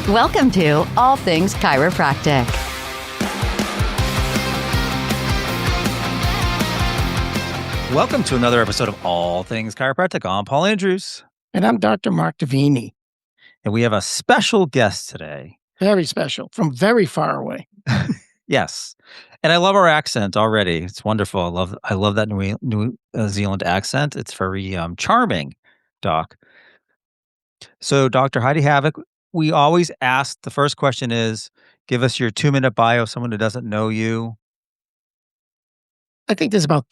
Welcome to All Things Chiropractic. Welcome to another episode of All Things Chiropractic. I'm Paul Andrews. And I'm Dr. Mark Davini. And we have a special guest today. Very special, from very far away. Yes. And I love our accent already. It's wonderful. I love that New Zealand accent. It's very charming, Doc. So, Dr. Heidi Haavik, we always ask, the first question is, give us your 2-minute bio of someone who doesn't know you. I think there's about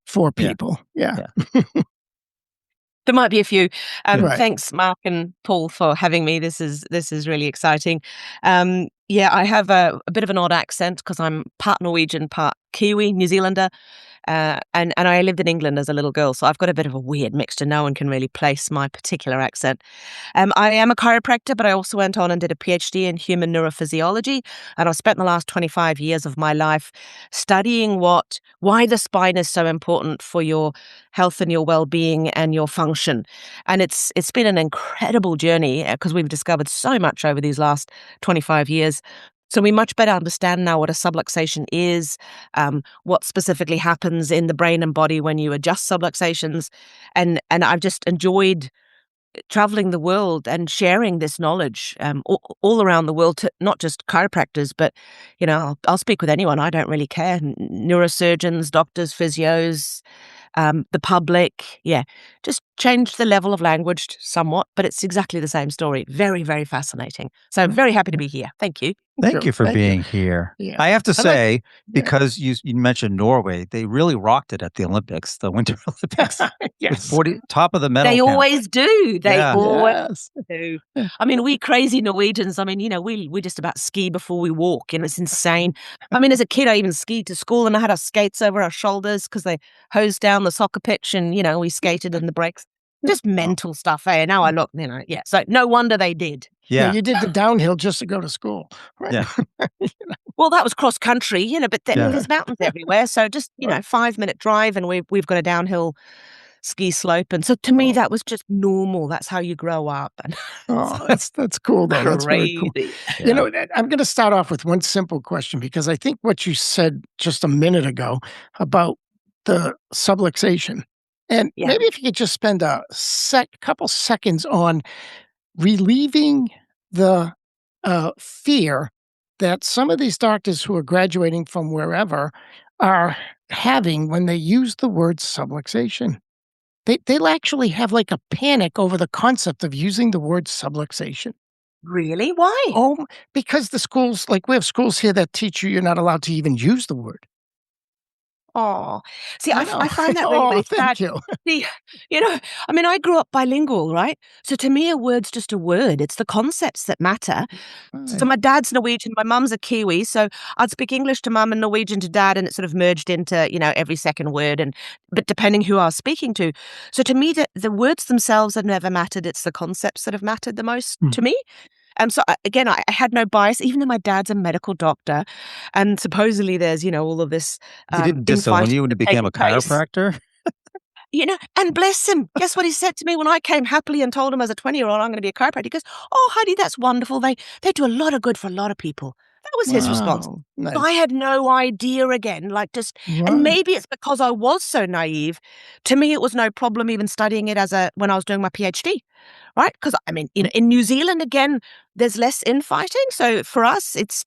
four people. Yeah. There might be a few. Right. Thanks, Mark and Paul, for having me. This is really exciting. I have a bit of an odd accent because I'm part Norwegian, part Kiwi, New Zealander. And I lived in England as a little girl, so I've got a bit of a weird mixture. No one can really place my particular accent. I am a chiropractor, but I also went on and did a PhD in human neurophysiology, and I've spent the last 25 years of my life studying why the spine is so important for your health and your well-being and your function. And it's been an incredible journey because we've discovered so much over these last 25 years. So we much better understand now what a subluxation is, what specifically happens in the brain and body when you adjust subluxations. And I've just enjoyed traveling the world and sharing this knowledge all around the world to not just chiropractors, but, I'll speak with anyone. I don't really care. Neurosurgeons, doctors, physios, the public. Yeah, just change the level of language somewhat, but it's exactly the same story. Very, very fascinating. So I'm very happy to be here. Thank you. Thank you for being here. Yeah. I have to say, because you mentioned Norway, they really rocked it at the Olympics, the Winter Olympics. Yes. Top of the medal They count. always do. They Yeah. always do. I mean, we crazy Norwegians, we just about ski before we walk, and it's insane. I mean, as a kid, I even skied to school and I had our skates over our shoulders because they hosed down the soccer pitch and, we skated in the breaks. Just mental stuff, eh? Now I look, so no wonder they did. Yeah. You did the downhill just to go to school. Right? Yeah. Well, that was cross country, but there's mountains everywhere. So just, 5-minute drive and we've got a downhill ski slope. And so to me, that was just normal. That's how you grow up. And that's cool, though. That's very cool. Yeah. I'm going to start off with one simple question, because I think what you said just a minute ago about the subluxation, and maybe if you could just spend a couple seconds on relieving the fear that some of these doctors who are graduating from wherever are having when they use the word subluxation. They'll actually have like a panic over the concept of using the word subluxation. Really? Why? Oh, because the schools, we have schools here that teach you're not allowed to even use the word. Oh, see, I find that really sad. Thank you. See, I grew up bilingual, right? So to me, a word's just a word. It's the concepts that matter. So my dad's Norwegian, my mum's a Kiwi, so I'd speak English to mum and Norwegian to dad, and it sort of merged into, every second word, but depending who I was speaking to. So to me, the words themselves have never mattered. It's the concepts that have mattered the most to me. So again, I had no bias, even though my dad's a medical doctor, and supposedly there's, all of this. He didn't disown you when you became a chiropractor? And bless him. Guess what he said to me when I came happily and told him as a 20-year-old I'm going to be a chiropractor? He goes, "Oh, Heidi, that's wonderful. They do a lot of good for a lot of people." That was his response. Nice. So I had no idea again, and maybe it's because I was so naive. To me, it was no problem even studying it when I was doing my PhD, right? Because in New Zealand, again, there's less infighting. So for us, it's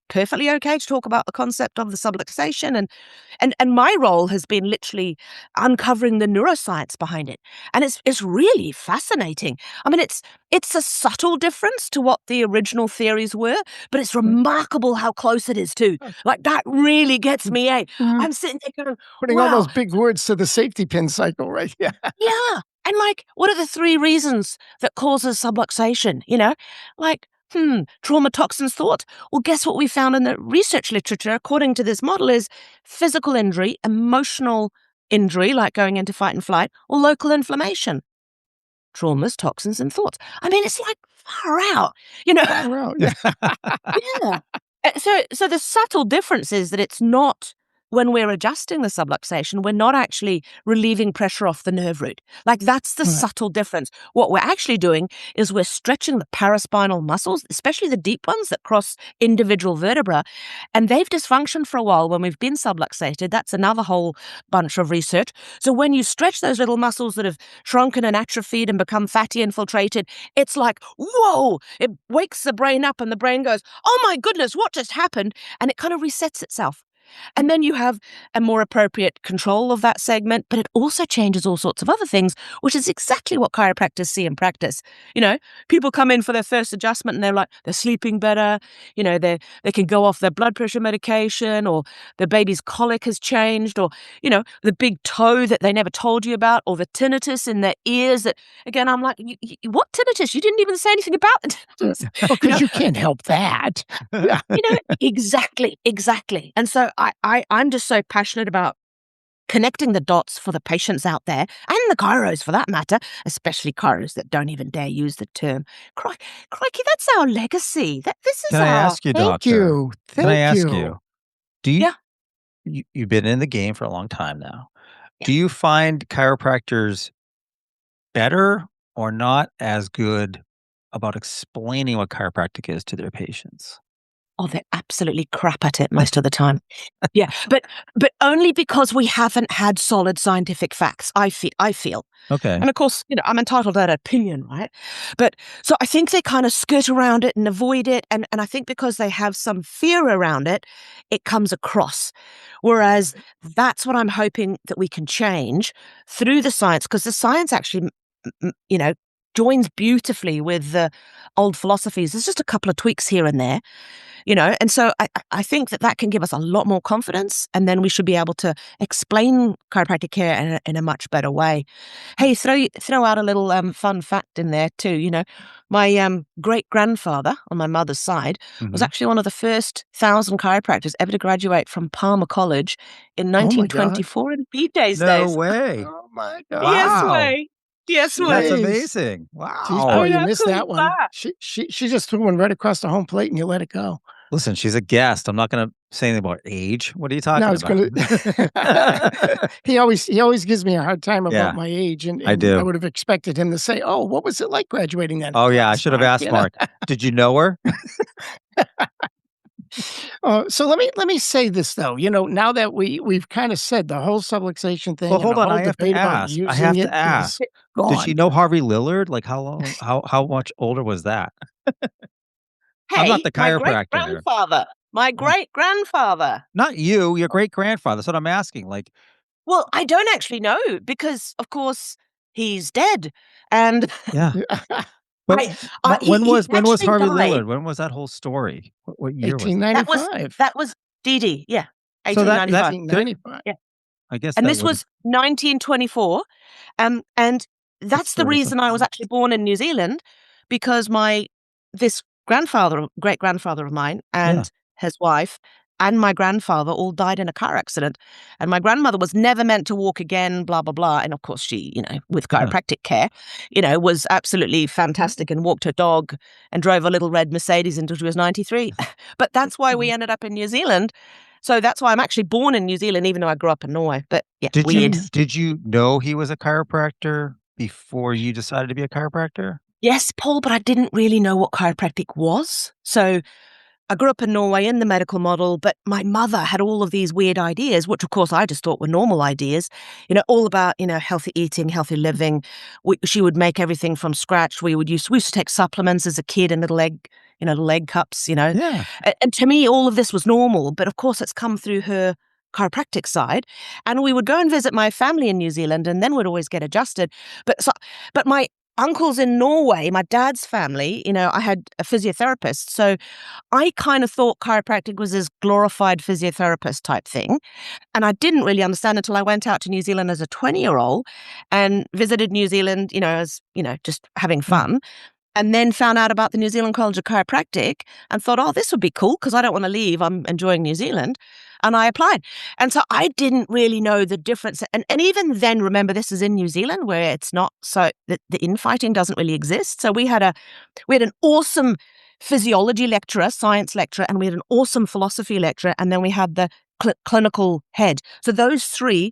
perfectly okay to talk about the concept of the subluxation, and my role has been literally uncovering the neuroscience behind it, and it's really fascinating. It's a subtle difference to what the original theories were, but it's remarkable how close it is too. That really gets me. I'm sitting there going, putting all those big words to the safety pin cycle, right? Yeah. Yeah, and what are the 3 reasons that causes subluxation? Trauma, toxins, thought. Well, guess what we found in the research literature, according to this model, is physical injury, emotional injury, like going into fight and flight, or local inflammation. Traumas, toxins, and thoughts. It's far out, Far out, yeah. Yeah. So the subtle difference is that it's not when we're adjusting the subluxation, we're not actually relieving pressure off the nerve root. Like, that's the subtle difference. What we're actually doing is we're stretching the paraspinal muscles, especially the deep ones that cross individual vertebra, and they've dysfunctioned for a while when we've been subluxated. That's another whole bunch of research. So when you stretch those little muscles that have shrunken and atrophied and become fatty infiltrated, it's like, whoa, it wakes the brain up and the brain goes, oh my goodness, what just happened? And it kind of resets itself. And then you have a more appropriate control of that segment, but it also changes all sorts of other things, which is exactly what chiropractors see in practice. People come in for their first adjustment and they're sleeping better. They can go off their blood pressure medication, or their baby's colic has changed, or, the big toe that they never told you about, or the tinnitus in their ears that, again, I'm like, what tinnitus? You didn't even say anything about the tinnitus. Because you can't help that. Exactly. And so I'm just so passionate about connecting the dots for the patients out there, and the chiros for that matter, especially chiros that don't even dare use the term. Crikey, that's our legacy. This is Can I ask you, Thank doctor? you. Can I ask you. you? Do you? Yeah. You've been in the game for a long time now. Yeah. Do you find chiropractors better or not as good about explaining what chiropractic is to their patients? Oh, they're absolutely crap at it most of the time. Yeah, but only because we haven't had solid scientific facts, I feel. Okay. And of course, I'm entitled to that opinion, right? But so I think they kind of skirt around it and avoid it. And I think because they have some fear around it, it comes across. Whereas that's what I'm hoping that we can change through the science, because the science actually, joins beautifully with the old philosophies. There's just a couple of tweaks here and there. And so I think that can give us a lot more confidence, and then we should be able to explain chiropractic care in a much better way. Hey, throw out a little fun fact in there too. My great-grandfather on my mother's side was actually one of the first 1,000 chiropractors ever to graduate from Palmer College in 1924 in BJ's No days. way. Oh my God. Yes, way. That's Jeez. amazing. Wow. Geez, boy, you how missed cool that is one. that? She just threw one right across the home plate and you let it go. Listen, she's a guest. I'm not going to say anything about age. What are you talking No, I was about? gonna. He always gives me a hard time Yeah, about my age, and I do. I would have expected him to say, "Oh, what was it like graduating then?" Oh, yeah. I Thanks, should have Mark, asked Mark. Did you know her? So let me say this though. Now that we've kind of said the whole subluxation thing Well, and hold the on. whole I have to debate about ask. I using have it to ask. is Did she gone. know Harvey Lillard? Like, how long? How much older was that? I'm not Hey, the my chiropractor here. great-grandfather. My Oh, great-grandfather. not you. Your great grandfather. That's what I'm asking. Like, Well, I don't actually know because, of course, he's dead, and yeah. But he when was actually Harvey died. Lillard? When was that whole story? What year was that? That was 1895. Dee, yeah, So that 1895. could 1895. Yeah, I guess and that this would have was 1924, and that's that's the 30 reason something I was years. actually born in New Zealand, because this great-grandfather of mine Yeah. and his wife and my grandfather all died in a car accident, and my grandmother was never meant to walk again, blah, blah, blah, and of course she, with Yeah. chiropractic care, was absolutely fantastic and walked her dog and drove a little red Mercedes until she was 93. But that's why we ended up in New Zealand. So that's why I'm actually born in New Zealand, even though I grew up in Norway. But yeah, weird. Did you know he was a chiropractor before you decided to be a chiropractor? Yes, Paul, but I didn't really know what chiropractic was. So I grew up in Norway in the medical model, but my mother had all of these weird ideas, which of course I just thought were normal ideas, all about, healthy eating, healthy living. She would make everything from scratch. We used to take supplements as a kid in little egg cups, Yeah. And to me, all of this was normal, but of course it's come through her chiropractic side. And we would go and visit my family in New Zealand, and then we'd always get adjusted. But my uncles in Norway, my dad's family, I had a physiotherapist. So I kind of thought chiropractic was this glorified physiotherapist type thing. And I didn't really understand until I went out to New Zealand as a 20-year-old and visited New Zealand, as, just having fun. And then found out about the New Zealand College of Chiropractic and thought, oh, this would be cool because I don't want to leave. I'm enjoying New Zealand. And I applied. And so I didn't really know the difference. And even then, remember, this is in New Zealand where it's not so, the infighting doesn't really exist. So we had an awesome physiology lecturer, science lecturer, and we had an awesome philosophy lecturer. And then we had the clinical head. So those three,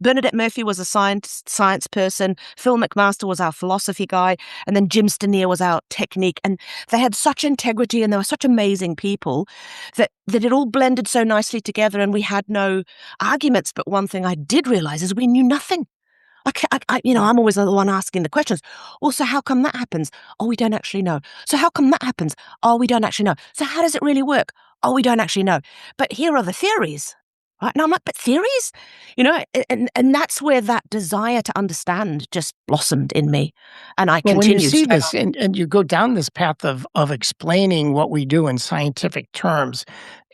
Bernadette Murphy was a science person, Phil McMaster was our philosophy guy, and then Jim Stanier was our technique. And they had such integrity and they were such amazing people that it all blended so nicely together and we had no arguments. But one thing I did realize is we knew nothing. I'm always the one asking the questions. Also, how come that happens? Oh, we don't actually know. So how come that happens? Oh, we don't actually know. So how does it really work? Oh, we don't actually know. But here are the theories. Right? And I'm like, but theories? And that's where that desire to understand just blossomed in me. And I Well, when continued. you see this and you go down this path of explaining what we do in scientific terms,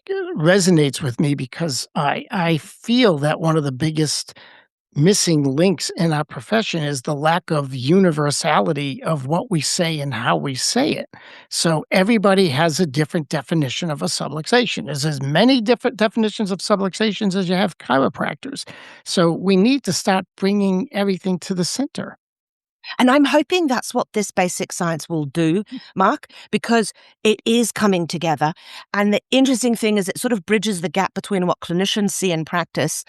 it resonates with me because I feel that one of the biggest missing links in our profession is the lack of universality of what we say and how we say it. So everybody has a different definition of a subluxation. There's as many different definitions of subluxations as you have chiropractors. So we need to start bringing everything to the center. And I'm hoping that's what this basic science will do, Mark, because it is coming together. And the interesting thing is it sort of bridges the gap between what clinicians see in practice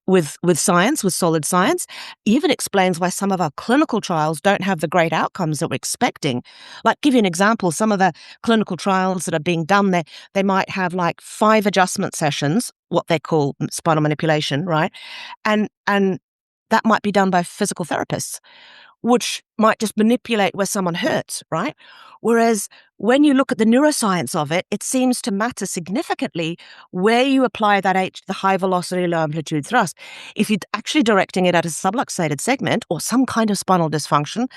with science, with solid science, even explains why some of our clinical trials don't have the great outcomes that we're expecting. Like, give you an example, some of the clinical trials that are being done there, they might have like 5 adjustment sessions, what they call spinal manipulation, right? And that might be done by physical therapists, which might just manipulate where someone hurts, right? Whereas when you look at the neuroscience of it, it seems to matter significantly where you apply that the high velocity, low amplitude thrust. If you're actually directing it at a subluxated segment or some kind of spinal dysfunction,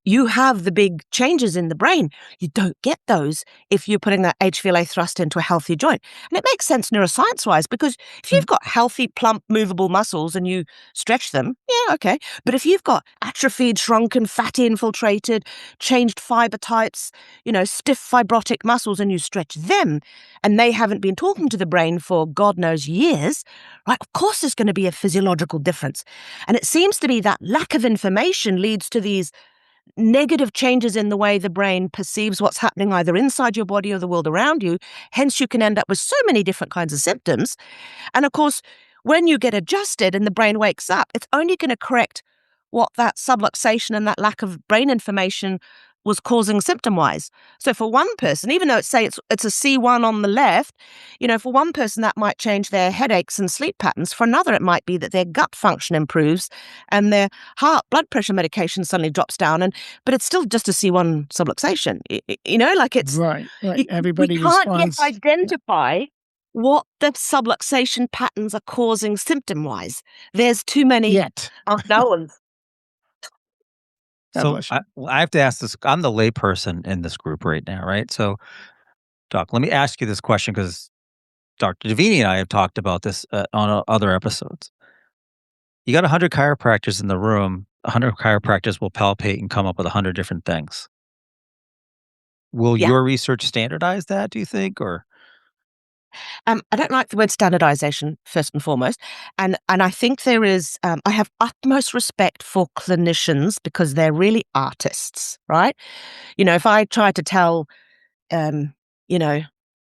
you have the big changes in the brain. You don't get those if you're putting that HVLA thrust into a healthy joint. And it makes sense neuroscience-wise because if you've got healthy, plump, movable muscles and you stretch them, yeah, okay. But if you've got atrophied, shrunken, fatty infiltrated, changed fiber types, stiff fibrotic muscles and you stretch them and they haven't been talking to the brain for God knows years, right? Of course there's going to be a physiological difference. And it seems to be that lack of information leads to these negative changes in the way the brain perceives what's happening either inside your body or the world around you. Hence, you can end up with so many different kinds of symptoms. And of course, when you get adjusted and the brain wakes up, it's only going to correct what that subluxation and that lack of brain information was causing symptom-wise. So for one person, even though it's a C1 on the left, for one person that might change their headaches and sleep patterns. For another, it might be that their gut function improves and their heart blood pressure medication suddenly drops down. But it's still just a C1 subluxation. It's right. Everybody we can't responds. yet identify what the subluxation patterns are causing symptom-wise. There's too many unknowns. So I have to ask this. I'm the layperson in this group right now, right? So, Doc, let me ask you this question because Dr. Davini and I have talked about this on other episodes. You got 100 chiropractors in the room. 100 chiropractors will palpate and come up with 100 different things. Will your research standardize that, do you think, or? I don't like the word standardization, first and foremost. And I think there is, I have utmost respect for clinicians because they're really artists, right? If I try to tell,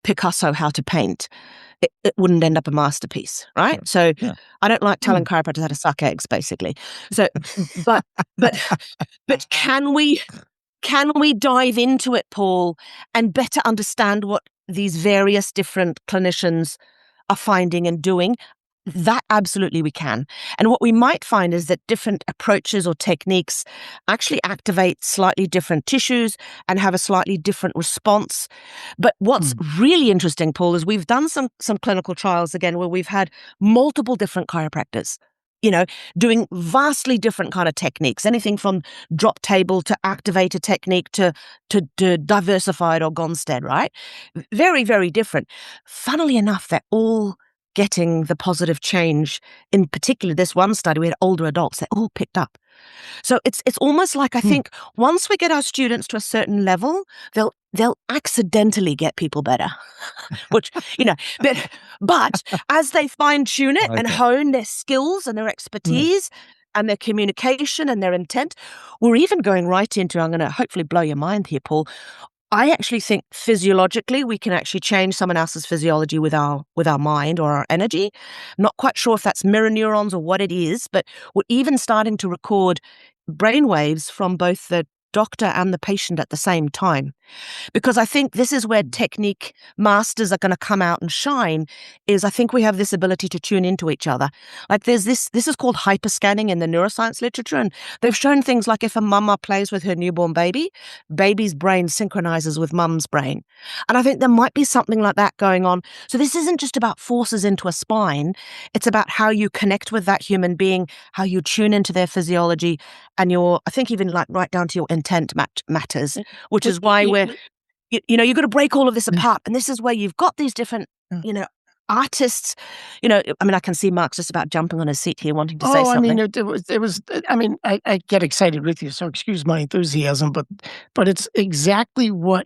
Picasso how to paint, it wouldn't end up a masterpiece, right? So I don't like telling chiropractors how to suck eggs, basically. So, but can we dive into it, Paul, and better understand what these various different clinicians are finding and doing? That absolutely we can. And what we might find is that different approaches or techniques actually activate slightly different tissues and have a slightly different response. But what's really interesting, Paul, is we've done some clinical trials again where we've had multiple different chiropractors, doing vastly different kind of techniques, anything from drop table to activator technique to diversified or Gonstead, right? Very, very different. Funnily enough, they're all getting the positive change. In particular, this one study, we had older adults, they all picked up. So it's almost like I think once we get our students to a certain level, they'll accidentally get people better, which, but as they fine tune it and hone their skills and their expertise and their communication and their intent, we're even going right into, I'm going to hopefully blow your mind here, Paul, I actually think physiologically we can actually change someone else's physiology with our mind or our energy. I'm not quite sure if that's mirror neurons or what it is, but we're even starting to record brain waves from both the doctor and the patient at the same time. Because I think this is where technique masters are going to come out and shine, is I think we have this ability to tune into each other. Like this is called hyperscanning in the neuroscience literature, and they've shown things like if a mama plays with her newborn baby, baby's brain synchronizes with mum's brain. And I think there might be something like that going on. So this isn't just about forces into a spine, it's about how you connect with that human being, how you tune into their physiology, and I think even like right down to your intent matters, which is why you've got to break all of this apart. And this is where you've got these different, artists, I mean, I can see Mark's just about jumping on his seat here wanting to say something. I mean, it was, I mean, I get excited with you, so excuse my enthusiasm, but it's exactly what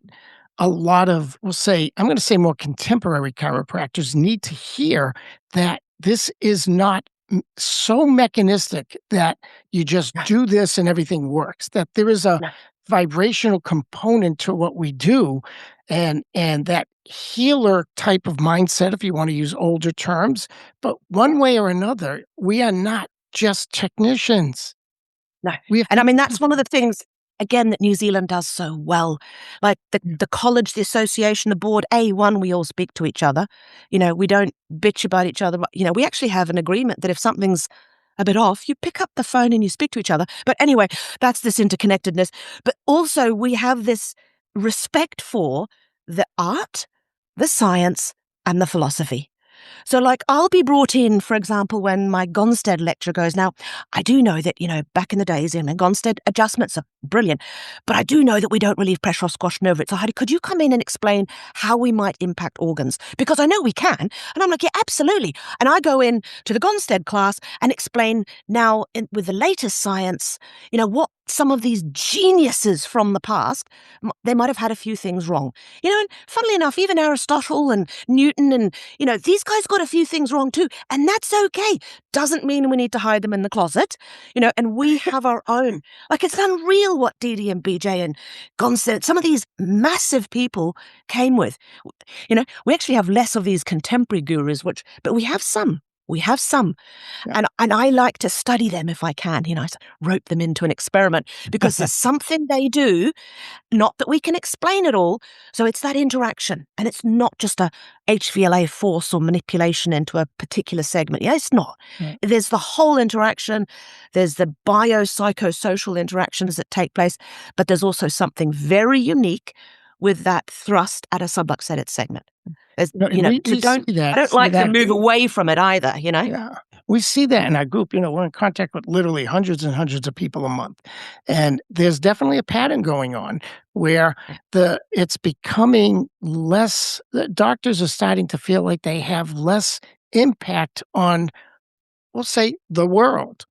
a lot of, I'm going to say more contemporary chiropractors need to hear, that this is not so mechanistic that you just do this and everything works, that there is a vibrational component to what we do, and that healer type of mindset, if you want to use older terms. But one way or another, we are not just technicians. No. And I mean, that's one of the things, again, that New Zealand does so well. Like the college, the association, the board, we all speak to each other. We don't bitch about each other. We actually have an agreement that if something's a bit off, you pick up the phone and you speak to each other. But anyway, that's this interconnectedness. But also we have this respect for the art, the science, and the philosophy. So like I'll be brought in, for example, when my Gonstead lecture goes, now I do know that, back in the days, Gonstead adjustments are brilliant, but I do know that we don't relieve pressure or squash nerve. So Heidi, could you come in and explain how we might impact organs? Because I know we can. And I'm like, yeah, absolutely. And I go in to the Gonstead class and explain now with the latest science, what some of these geniuses from the past, they might have had a few things wrong. And funnily enough, even Aristotle and Newton and, these guys got a few things wrong too. And that's okay. Doesn't mean we need to hide them in the closet, and we have our own. Like it's unreal what Didi and BJ and Gonstead, some of these massive people came with. We actually have less of these contemporary gurus, but we have some. Yeah. And I like to study them if I can, I rope them into an experiment because there's something they do, not that we can explain it all. So it's that interaction, and it's not just a HVLA force or manipulation into a particular segment. Yeah, it's not. Right. There's the whole interaction. There's the biopsychosocial interactions that take place, but there's also something very unique with that thrust at a subluxated segment. I don't like to move away from it either, Yeah, we see that in our group. We're in contact with literally hundreds and hundreds of people a month. And there's definitely a pattern going on where it's becoming less, the doctors are starting to feel like they have less impact on, we'll say, the world.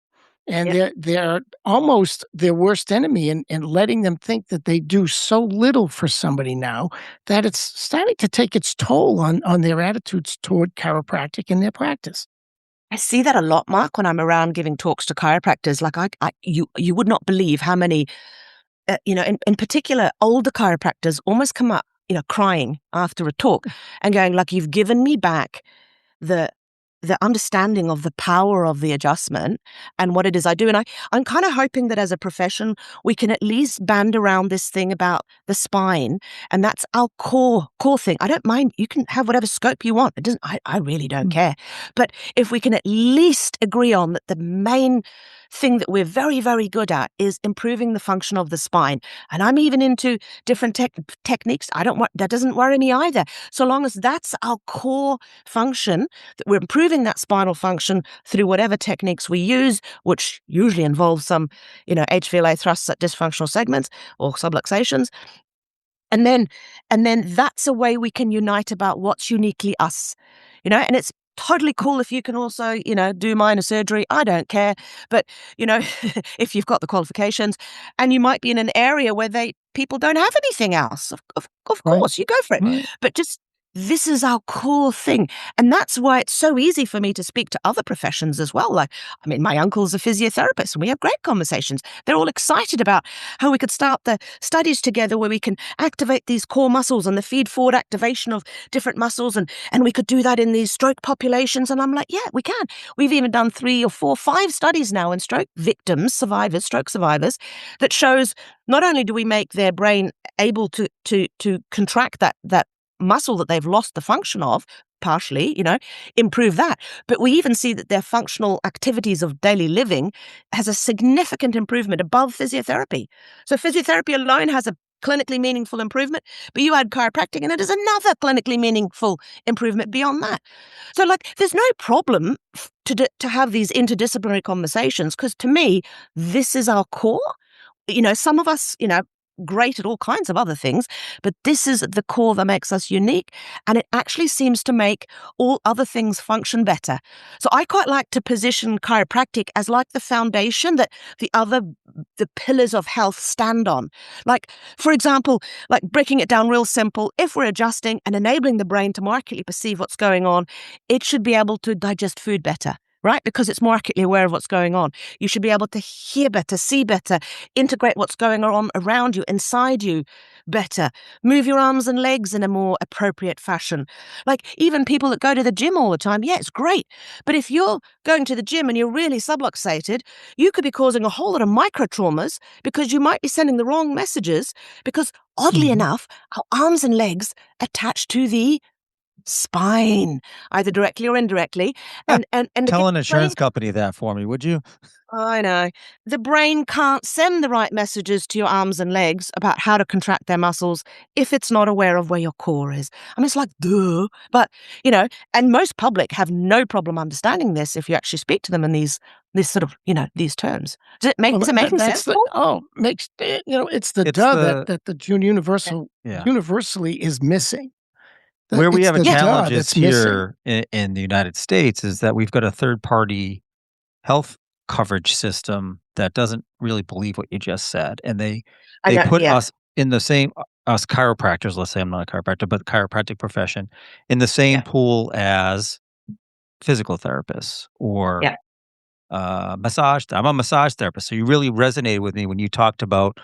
And they're almost their worst enemy, and letting them think that they do so little for somebody now that it's starting to take its toll on their attitudes toward chiropractic and their practice. I see that a lot, Mark, when I'm around giving talks to chiropractors. Like you would not believe how many, in particular, older chiropractors almost come up, crying after a talk and going like, you've given me back the understanding of the power of the adjustment and what it is I do. And I'm kind of hoping that as a profession, we can at least band around this thing about the spine. And that's our core thing. I don't mind. You can have whatever scope you want. I really don't care. But if we can at least agree on that the main thing that we're very, very good at is improving the function of the spine. And I'm even into different techniques. That doesn't worry me either. So long as that's our core function, that we're improving that spinal function through whatever techniques we use, which usually involves some, HVLA thrusts at dysfunctional segments or subluxations. And then that's a way we can unite about what's uniquely us, and it's totally cool if you can also, do minor surgery. I don't care. But, if you've got the qualifications and you might be in an area where people don't have anything else, of course, you go for it. Right. But just this is our core thing. And that's why it's so easy for me to speak to other professions as well. Like, I mean, my uncle's a physiotherapist and we have great conversations. They're all excited about how we could start the studies together where we can activate these core muscles and the feed-forward activation of different muscles. And we could do that in these stroke populations. And I'm like, yeah, we can. We've even done 3 or 4, 5 studies now in stroke victims, survivors, stroke survivors, that shows not only do we make their brain able to contract that muscle that they've lost the function of, partially, improve that. But we even see that their functional activities of daily living has a significant improvement above physiotherapy. So physiotherapy alone has a clinically meaningful improvement, but you add chiropractic and it is another clinically meaningful improvement beyond that. So there's no problem to have these interdisciplinary conversations, because to me, this is our core. Some of us, great at all kinds of other things, but this is the core that makes us unique, and it actually seems to make all other things function better. So I quite like to position chiropractic as like the foundation that the pillars of health stand on. Like, for example, like breaking it down real simple, if we're adjusting and enabling the brain to more accurately perceive what's going on, it should be able to digest food better. Right? Because it's more accurately aware of what's going on. You should be able to hear better, see better, integrate what's going on around you, inside you better, move your arms and legs in a more appropriate fashion. Like even people that go to the gym all the time, yeah, it's great. But if you're going to the gym and you're really subluxated, you could be causing a whole lot of micro traumas because you might be sending the wrong messages, because oddly enough, our arms and legs attach to the spine, either directly or indirectly. And Tell again, an insurance company that for me, would you? I know. The brain can't send the right messages to your arms and legs about how to contract their muscles if it's not aware of where your core is. I mean, it's like, duh. But, and most public have no problem understanding this if you actually speak to them in these sort of, these terms. Is it making sense? It's the It's duh the that the universally is missing. Where we It's have a the challenge duh is that's missing. here in the United States is that we've got a third-party health coverage system that doesn't really believe what you just said, and I they know, put yeah. us in the same us chiropractors, let's say I'm not a chiropractor, but the chiropractic profession, in the same Yeah. pool as physical therapists or Yeah. massage. I'm a massage therapist, so you really resonated with me when you talked about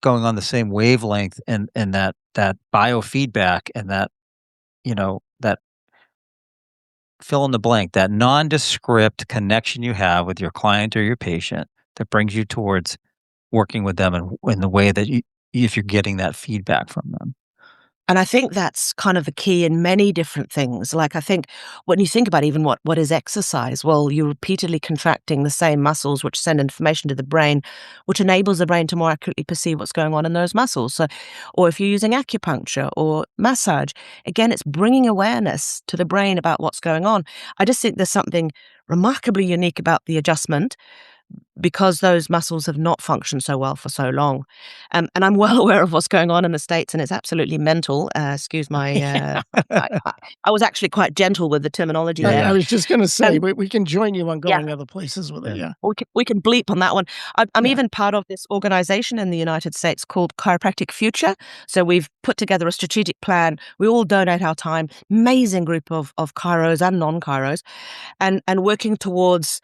going on the same wavelength and that biofeedback and that fill in the blank, that nondescript connection you have with your client or your patient that brings you towards working with them in the way that if you're getting that feedback from them. And I think that's kind of the key in many different things. Like, I think when you think about even what is exercise, well, you're repeatedly contracting the same muscles which send information to the brain, which enables the brain to more accurately perceive what's going on in those muscles. So, or if you're using acupuncture or massage, again, it's bringing awareness to the brain about what's going on. I just think there's something remarkably unique about the adjustment, because those muscles have not functioned so well for so long. And I'm well aware of what's going on in the States, and it's absolutely mental. Excuse my, I was actually quite gentle with the terminology there. I was just going to say, Um, we can join you on Yeah. going other places with it. Yeah. Yeah. We can bleep on that one. I'm Yeah. even part of this organization in the United States called Chiropractic Future. So we've put together a strategic plan. We all donate our time, amazing group of chiros and non-chiros, and working towards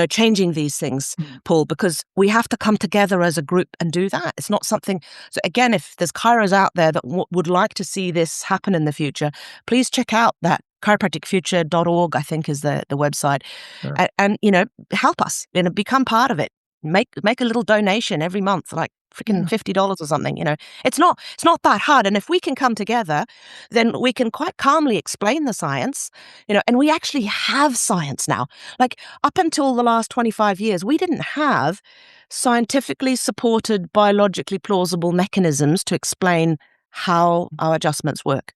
changing these things, Paul, because we have to come together as a group and do that. It's not something. So again, if there's chiros out there that would like to see this happen in the future, please check out that chiropracticfuture.org, I think is the website. Sure. And help us, become part of it. Make a little donation every month, like freaking $50 or something. It's not that hard. And if we can come together, then we can quite calmly explain the science, and we actually have science now. Like up until the last 25 years, we didn't have scientifically supported, biologically plausible mechanisms to explain how our adjustments work.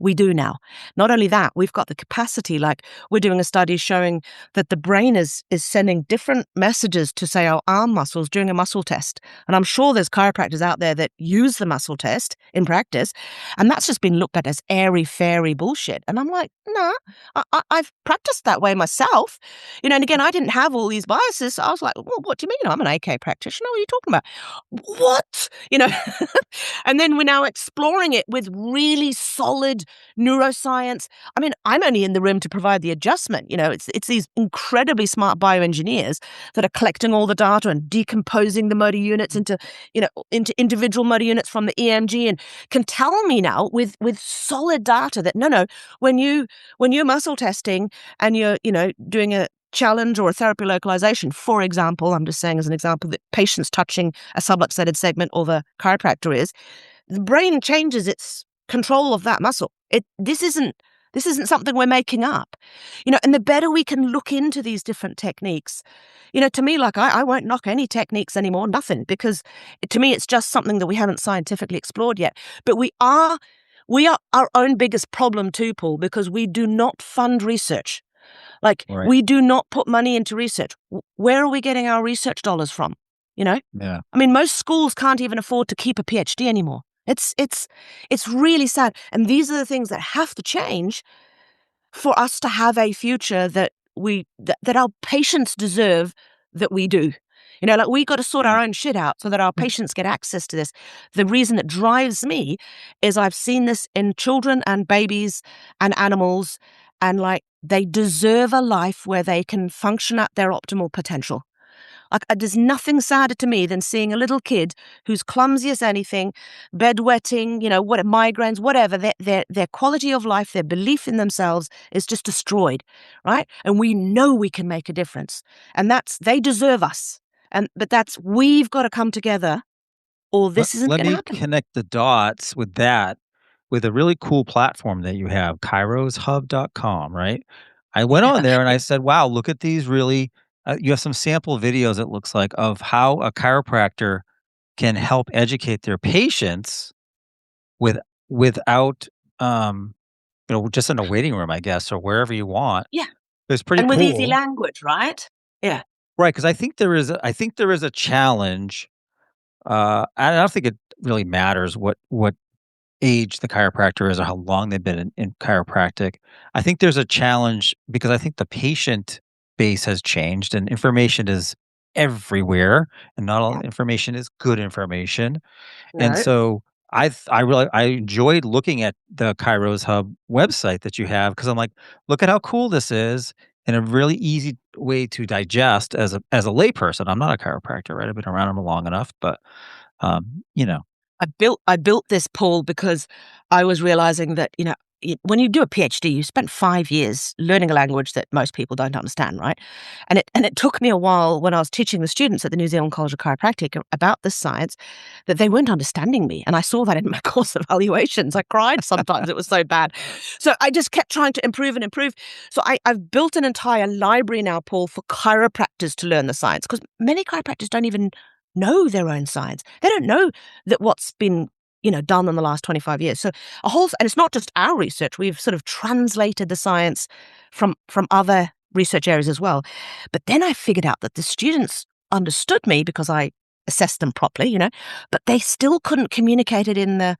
We do now. Not only that, we've got the capacity, like we're doing a study showing that the brain is sending different messages to, say, our arm muscles during a muscle test. And I'm sure there's chiropractors out there that use the muscle test in practice, and that's just been looked at as airy-fairy bullshit. And I'm like, no, I've practiced that way myself. And again, I didn't have all these biases. So I was like, well, what do you mean? I'm an AK practitioner. What are you talking about? What? And then we're now exploring it with really solid neuroscience. I mean, I'm only in the room to provide the adjustment. It's these incredibly smart bioengineers that are collecting all the data and decomposing the motor units into individual motor units from the EMG, and can tell me now with solid data that no, when you're muscle testing and you're doing a challenge or a therapy localization, for example, I'm just saying as an example that patient's touching a subluxated segment, or the chiropractor is, the brain changes its control of that muscle. This isn't something we're making up. And the better we can look into these different techniques, to me, like I won't knock any techniques anymore, nothing, because to me it's just something that we haven't scientifically explored yet. But we are our own biggest problem too, Paul, because we do not fund research. Like, Right. we do not put money into research. Where are we getting our research dollars from? Yeah. I mean, most schools can't even afford to keep a PhD anymore. It's really sad. And these are the things that have to change for us to have a future that our patients deserve, that we do. Like, we got to sort our own shit out so that our patients get access to this. The reason it drives me is I've seen this in children and babies and animals, and like, they deserve a life where they can function at their optimal potential. Like, there's nothing sadder to me than seeing a little kid who's clumsy as anything, bedwetting, migraines, whatever. Their quality of life, their belief in themselves is just destroyed, right? And we know we can make a difference, and they deserve us. But we've got to come together, or this isn't going to happen. Let me connect the dots with that, with a really cool platform that you have, kairoshub.com, right? I went on there and I said, wow, look at these really, you have some sample videos, it looks like, of how a chiropractor can help educate their patients without, just in a waiting room, I guess, or wherever you want. Yeah. It's pretty And cool. with easy language, right? Yeah. Right, because I think there is a challenge. I don't think it really matters what age the chiropractor is or how long they've been in chiropractic. I think there's a challenge because I think the patient base has changed and information is everywhere, and not all information is good information. And No. so I enjoyed looking at the Kairos Hub website that you have, because I'm like, look at how cool this is, and a really easy way to digest as a layperson. I'm not a chiropractor, right? I've been around them long enough, but you know. I built this, Paul, because I was realizing that, when you do a PhD, you spent 5 years learning a language that most people don't understand, right? And it took me a while when I was teaching the students at the New Zealand College of Chiropractic about this science, that they weren't understanding me. And I saw that in my course evaluations. I cried sometimes. It was so bad. So I just kept trying to improve and improve. So I've built an entire library now, Paul, for chiropractors to learn the science, because many chiropractors don't even know their own science. They don't know that what's been done in the last 25 years. So and it's not just our research. We've sort of translated the science from other research areas as well. But then I figured out that the students understood me because I assessed them properly, but they still couldn't communicate it in the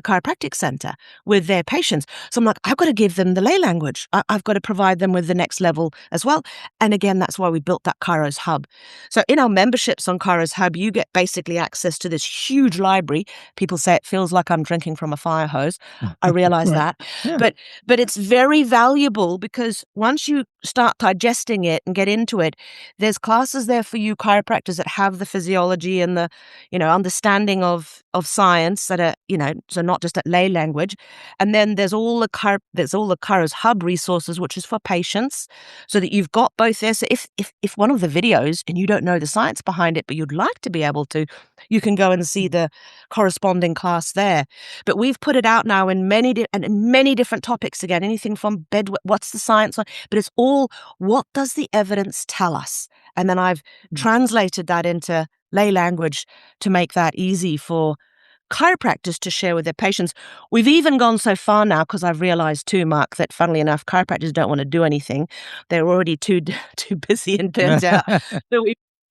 chiropractic center with their patients. So I'm like, I've got to give them the lay language. I've got to provide them with the next level as well. And again, that's why we built that Kairos Hub. So in our memberships on Kairos Hub, you get basically access to this huge library. People say it feels like I'm drinking from a fire hose. I realize Right. that. Yeah. But it's very valuable, because once you start digesting it and get into it, there's classes there for you chiropractors that have the physiology and the, understanding of science that are, so not just at lay language. And then there's all the Kairos Hub resources, which is for patients, so that you've got both there. So if one of the videos, and you don't know the science behind it, but you'd like to be able to, you can go and see the corresponding class there. But we've put it out now in many different topics, again, anything from what's the science on, but it's all, what does the evidence tell us? And then I've translated that into lay language to make that easy for chiropractors to share with their patients. We've even gone so far now, because I've realized too, Mark, that funnily enough, chiropractors don't want to do anything. They're already too busy, and turns out. So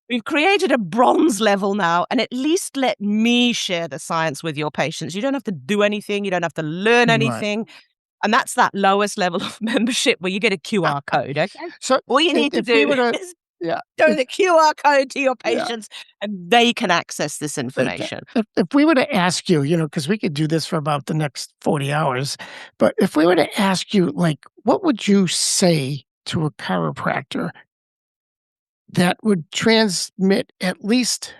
we've created a bronze level now, and at least let me share the science with your patients. You don't have to do anything. You don't have to learn Right. anything. And that's that lowest level of membership where you get a QR code, okay? So All you need to if we do were to is Yeah. Showing the QR code to your Yeah. patients, and they can access this But information. if we were to ask you, because we could do this for about the next 40 hours, but if we were to ask you, like, what would you say to a chiropractor that would transmit at least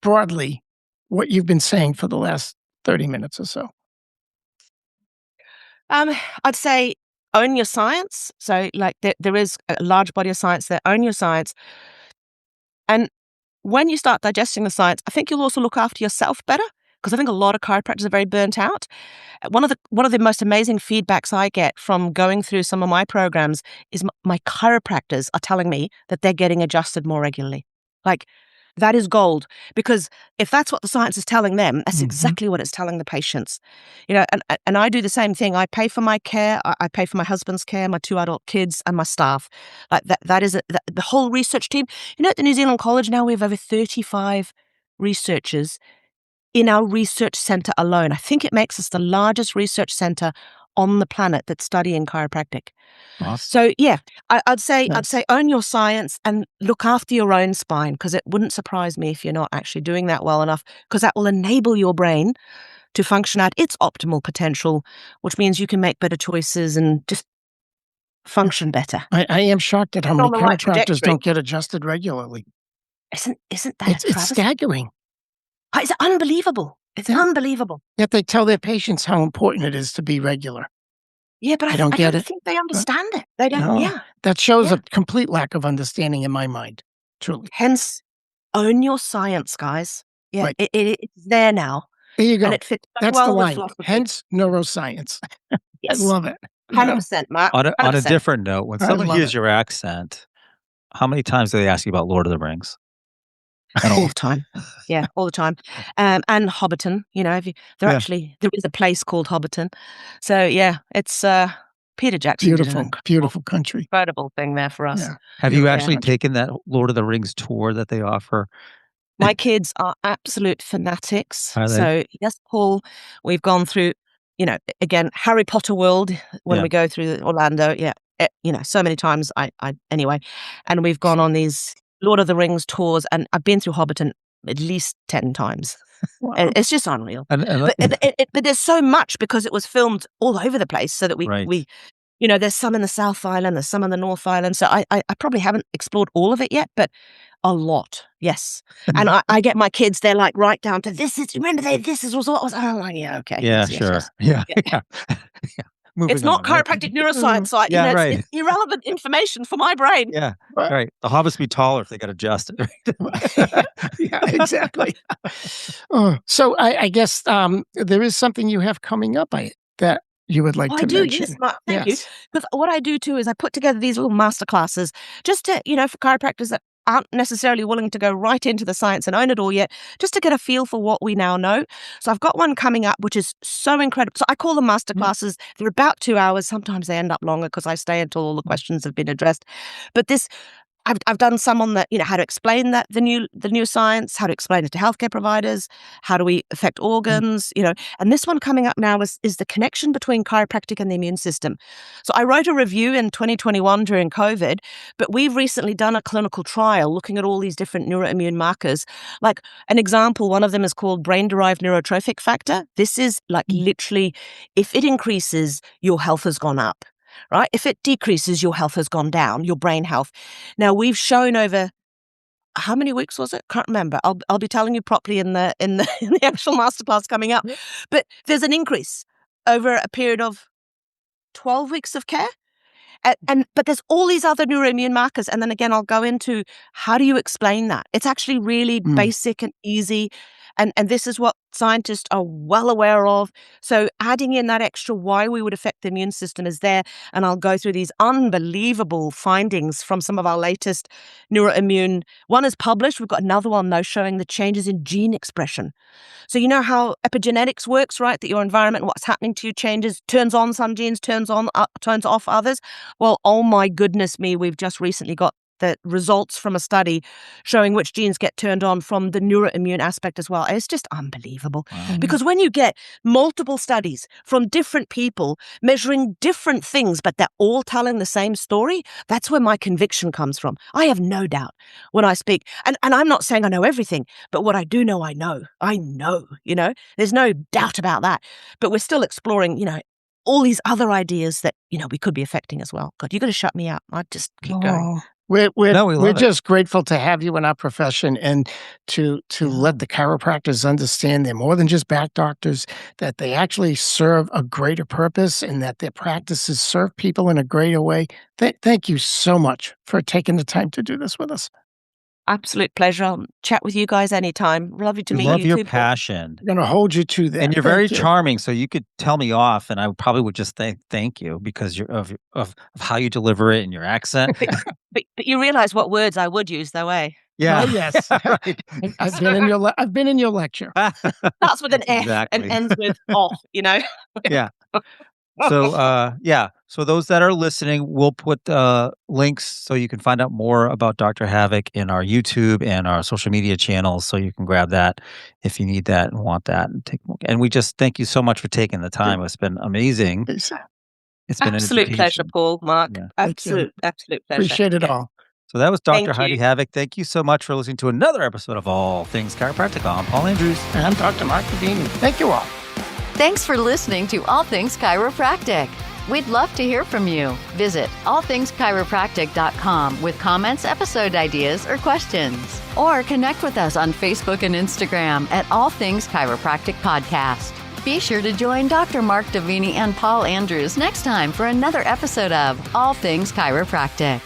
broadly what you've been saying for the last 30 minutes or so? I'd say own your science. So, like, there is a large body of science there. Own your science. And when you start digesting the science, I think you'll also look after yourself better, because I think a lot of chiropractors are very burnt out. One of the most amazing feedbacks I get from going through some of my programs is my chiropractors are telling me that they're getting adjusted more regularly. Like, that is gold, because if that's what the science is telling them, that's exactly what it's telling the patients. And I do the same thing. I pay for my care. I pay for my husband's care, my 2 adult kids, and my staff. Like that is the whole research team. At the New Zealand College now we have over 35 researchers in our research centre alone. I think it makes us the largest research centre on the planet that's studying chiropractic. Awesome. So yeah, I'd say Yes. own your science and look after your own spine, because it wouldn't surprise me if you're not actually doing that well enough, because that will enable your brain to function at its optimal potential, which means you can make better choices and just function better. I am shocked at how It's many on the right chiropractors trajectory. don't get adjusted regularly. Isn't that a It's travesty? staggering. It's unbelievable. It's Yeah. unbelievable. Yet they tell their patients how important it is to be regular. Yeah, but I I don't get don't it. think they understand it. They don't. No, Yeah. that shows Yeah. a complete lack of understanding in my mind, truly. Hence, own your science, guys. Yeah, Right. it's there now, There you and go. it fits so That's the well with line. philosophy. Hence neuroscience. I Yes, love it. 100%, Mark. On a 100%. different note, when I someone love hears it. your accent, how many times do they ask you about Lord of the Rings? All the time. Yeah, all the time. And Hobbiton, Yeah. there is a place called Hobbiton. So yeah, it's Peter Jackson did an Beautiful country. incredible thing there for us. Yeah. Have you Beautiful actually country. taken that Lord of the Rings tour that they offer? My kids are absolute fanatics. Are they? So yes, Paul, we've gone through, again, Harry Potter world when Yeah. we go through Orlando. Yeah, so many times. Anyway, and we've gone on these Lord of the Rings tours, and I've been through Hobbiton at least 10 times. Wow. It's just unreal. And But there's so much, because it was filmed all over the place, so that Right. there's some in the South Island, there's some in the North Island. So I probably haven't explored all of it yet, but a lot, yes. And I get my kids, they're like right down to this is what was. I'm like, yeah, okay. Yeah, yes, sure. yes. Yeah. Yeah. Yeah. Moving It's not on, right? chiropractic neuroscience, like, Yeah, right. it's irrelevant information for my brain. Yeah. Right. Right. The hobbits be taller if they got adjusted. Right? Yeah, exactly. So I guess there is something you have coming up that you would like Oh, to I do, mention. yes, Mark, thank you. Yes. Because what I do too is I put together these little masterclasses just to, for chiropractors that aren't necessarily willing to go right into the science and own it all yet, just to get a feel for what we now know. So I've got one coming up, which is so incredible. So I call them masterclasses. They're about 2 hours. Sometimes they end up longer because I stay until all the questions have been addressed. But I've done some on how to explain the new science, how to explain it to healthcare providers, how do we affect organs, and this one coming up now is the connection between chiropractic and the immune system. So I wrote a review in 2021 during COVID, but we've recently done a clinical trial looking at all these different neuroimmune markers. Like an example, one of them is called brain-derived neurotrophic factor. This is like literally, if it increases, your health has gone up. Right? If it decreases, your health has gone down, your brain health. Now, we've shown over how many weeks was it? Can't remember. I'll be telling you properly in the in the actual masterclass coming up. But there's an increase over a period of 12 weeks of care. But there's all these other neuroimmune markers. And then again, I'll go into how do you explain that? It's actually really basic and easy. And this is what scientists are well aware of. So adding in that extra why we would affect the immune system is there. And I'll go through these unbelievable findings from some of our latest neuroimmune. One is published. We've got another one, though, showing the changes in gene expression. So you know how epigenetics works, right? That your environment and what's happening to you changes, turns on some genes, turns off others. Well, oh my goodness me, we've just recently got the results from a study showing which genes get turned on from the neuroimmune aspect as well. It's just unbelievable. Wow. Because when you get multiple studies from different people measuring different things, but they're all telling the same story, that's where my conviction comes from. I have no doubt when I speak. And I'm not saying I know everything, but what I do know, I know. I know, there's no doubt about that. But we're still exploring, all these other ideas that, we could be affecting as well. God, you got to shut me up. I just keep going. We're love it. just grateful to have you in our profession and to let the chiropractors understand they're more than just back doctors, that they actually serve a greater purpose and that their practices serve people in a greater way. Thank you so much for taking the time to do this with us. Absolute pleasure. I'll chat with you guys anytime. Lovely to We meet love you your too, Paul. passion. I'm going to hold you to that. And you're Thank very you. charming, so you could tell me off, and I probably would just thank you because of how you deliver it and your accent. But you realize what words I would use, though, eh? Yeah. Oh, yes. Right. I've been in your lecture. Starts with an F Exactly. and ends with off, Yeah. So, So those that are listening, we'll put links so you can find out more about Dr. Haavik in our YouTube and our social media channels, so you can grab that if you need that and want that and take a look. And we just thank you so much for taking the time. It's been amazing. It's been Absolute an pleasure, education. Paul, Mark. Yeah. Absolute pleasure. Appreciate it all. So that was Dr. Thank Heidi you. Haavik. Thank you so much for listening to another episode of All Things Chiropractic. I'm Paul Andrews. And I'm Dr. Mark Davini. Thank you all. Thanks for listening to All Things Chiropractic. We'd love to hear from you. Visit allthingschiropractic.com with comments, episode ideas, or questions. Or connect with us on Facebook and Instagram at All Things Chiropractic Podcast. Be sure to join Dr. Mark Davini and Paul Andrews next time for another episode of All Things Chiropractic.